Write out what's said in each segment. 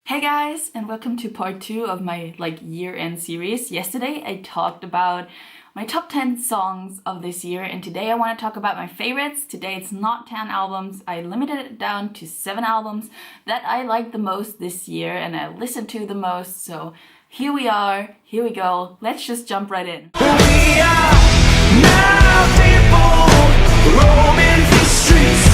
Hey guys, and welcome to part 2 of my year-end series. Yesterday I talked about my top 10 songs of this year, and today I want to talk about my favorites. Today it's not 10 albums, I limited it down to 7 albums that I liked the most this year and I listened to the most. So here we are, here we go, let's just jump right in. We are now people roaming the streets.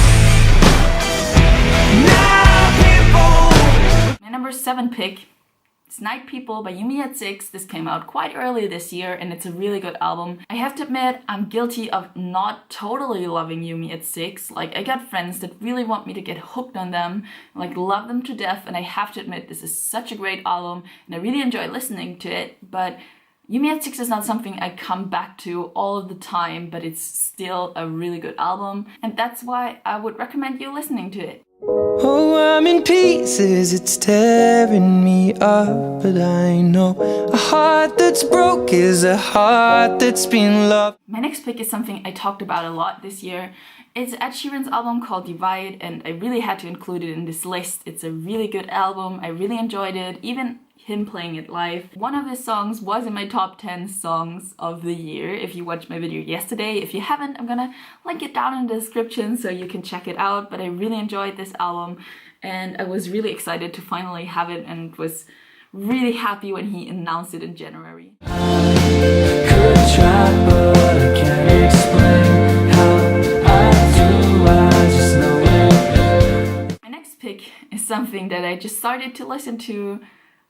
My number 7 pick is Night People by Yumi at 6. This came out quite early this year and it's a really good album. I have to admit, I'm guilty of not totally loving Yumi at 6. I got friends that really want me to get hooked on them, love them to death, and I have to admit this is such a great album and I really enjoy listening to it, but Yumi at 6 is not something I come back to all of the time, but it's still a really good album, and that's why I would recommend you listening to it. Oh, I'm in pieces, it's tearing me up, but I know a heart that's broke is a heart that's been loved. My next pick is something I talked about a lot this year. It's Ed Sheeran's album called Divide, and I really had to include it in this list. It's a really good album, I really enjoyed it, even him playing it live. One of his songs was in my top 10 songs of the year if you watched my video yesterday. If you haven't, I'm gonna link it down in the description so you can check it out, but I really enjoyed this album and I was really excited to finally have it and was really happy when he announced it in January. Could try, but I can't explain how I do, I just know it. My next pick is something that I just started to listen to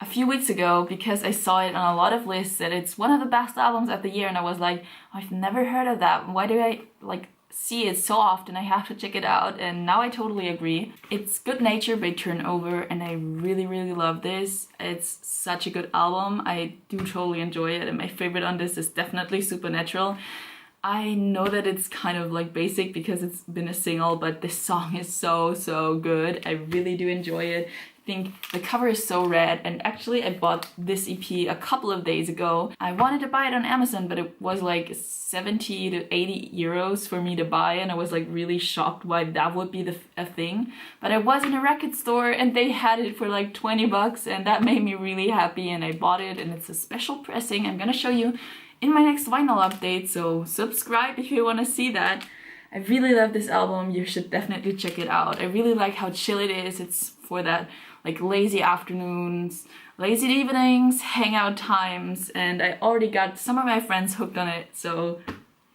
a few weeks ago because I saw it on a lot of lists that it's one of the best albums of the year, and I was like, I've never heard of that. Why do I see it so often? I have to check it out, and now I totally agree. It's Good Nature by Turnover, and I really love this. It's such a good album. I do totally enjoy it, and my favorite on this is definitely Supernatural. I know that it's kind of basic because it's been a single, but this song is so good. I really do enjoy it. I think the cover is so rad, and actually I bought this EP a couple of days ago. I wanted to buy it on Amazon, but it was 70 to 80 euros for me to buy, and I was really shocked why that would be a thing. But I was in a record store and they had it for 20 bucks, and that made me really happy, and I bought it, and it's a special pressing. I'm gonna show you in my next vinyl update, so subscribe if you want to see that. I really love this album, you should definitely check it out. I really like how chill it is. It's for that lazy afternoons, lazy evenings, hangout times, and I already got some of my friends hooked on it, so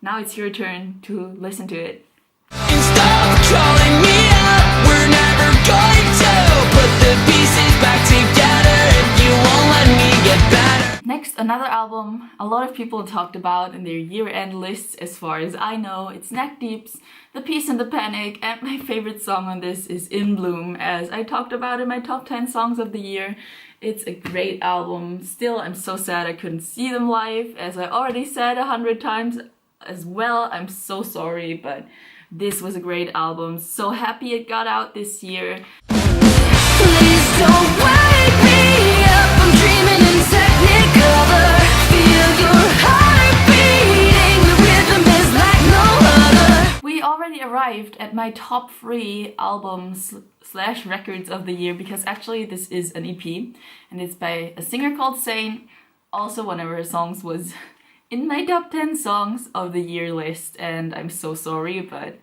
now it's your turn to listen to it. Stop calling me up, we're never going to put the pieces back together if you won't let me get better. Next, another album a lot of people talked about in their year-end lists as far as I know. It's Neck Deep's The Peace and the Panic, and my favorite song on this is In Bloom, as I talked about in my top 10 songs of the year. It's a great album. Still, I'm so sad I couldn't see them live, as I already said 100 times as well. I'm so sorry, but this was a great album. So happy it got out this year. Please don't wake me up, I'm dreaming in technicolor. Feel your heart beating, the rhythm is like no other. We already arrived at my top 3 albums / records of the year, because actually this is an EP and it's by a singer called Seine. Also, one of her songs was in my top 10 songs of the year list, and I'm so sorry, but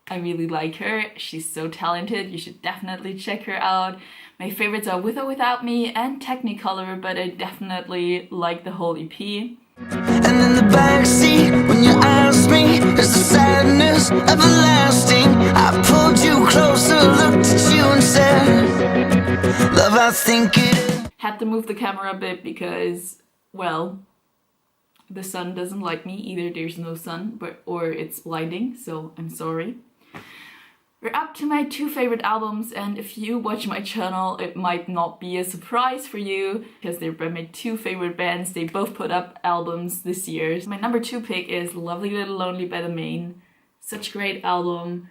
I really like her. She's so talented. You should definitely check her out. My favorites are With or Without Me and Technicolor, but I definitely like the whole EP. And in the backseat, when you asked me, is the sadness everlasting? I pulled you closer, looked at you and said, love, I think it is. Had to move the camera a bit because, well, the sun doesn't like me. Either there's no sun or it's blinding, so I'm sorry. We're up to my 2 favorite albums, and if you watch my channel, it might not be a surprise for you because they're by my 2 favorite bands. They both put up albums this year. My number 2 pick is Lovely Little Lonely by The Maine. Such a great album.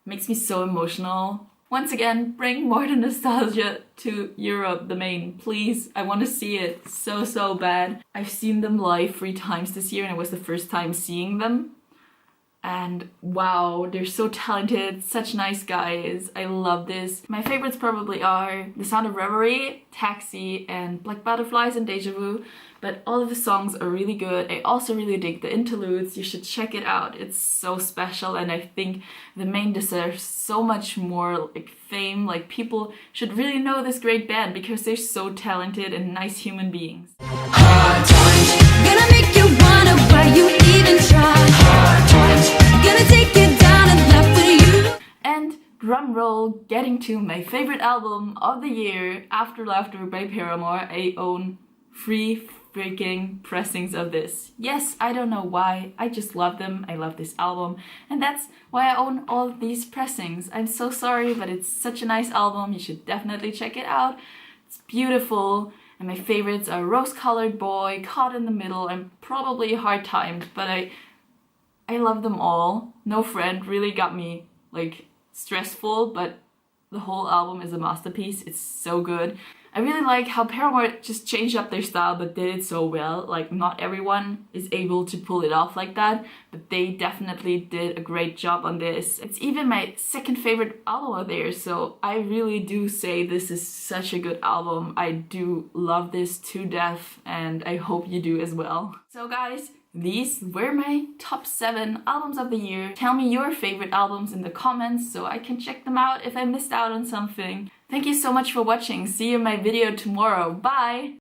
Makes me so emotional. Once again, bring more the nostalgia to Europe, The Maine, please. I want to see it so bad. I've seen them live 3 times this year, and it was the first time seeing them. And wow, they're so talented, such nice guys. I love this. My favorites probably are The Sound of Reverie, Taxi, and Black Butterflies and Deja Vu. But all of the songs are really good. I also really dig the interludes. You should check it out. It's so special, and I think the main deserves so much more like fame. Like, people should really know this great band because they're so talented and nice human beings. Hard times, gonna make you wonder why you even try. Hard times, gonna take you down and laugh with you. And drum roll, getting to my favorite album of the year, After Laughter by Paramore. I own 3 freaking pressings of this. Yes, I don't know why, I just love them. I love this album, and that's why I own all of these pressings. I'm so sorry, but it's such a nice album. You should definitely check it out. It's beautiful, and my favorites are Rose Colored Boy, Caught in the Middle, and probably Hard Times, but I love them all. No Friend really got me like stressful, but the whole album is a masterpiece. It's so good. I really like how Paramore just changed up their style but did it so well. Like, not everyone is able to pull it off like that, but they definitely did a great job on this. It's even my second favorite album of theirs, so I really do say this is such a good album. I do love this to death, and I hope you do as well. So guys, these were my top 7 albums of the year. Tell me your favorite albums in the comments so I can check them out if I missed out on something. Thank you so much for watching. See you in my video tomorrow. Bye!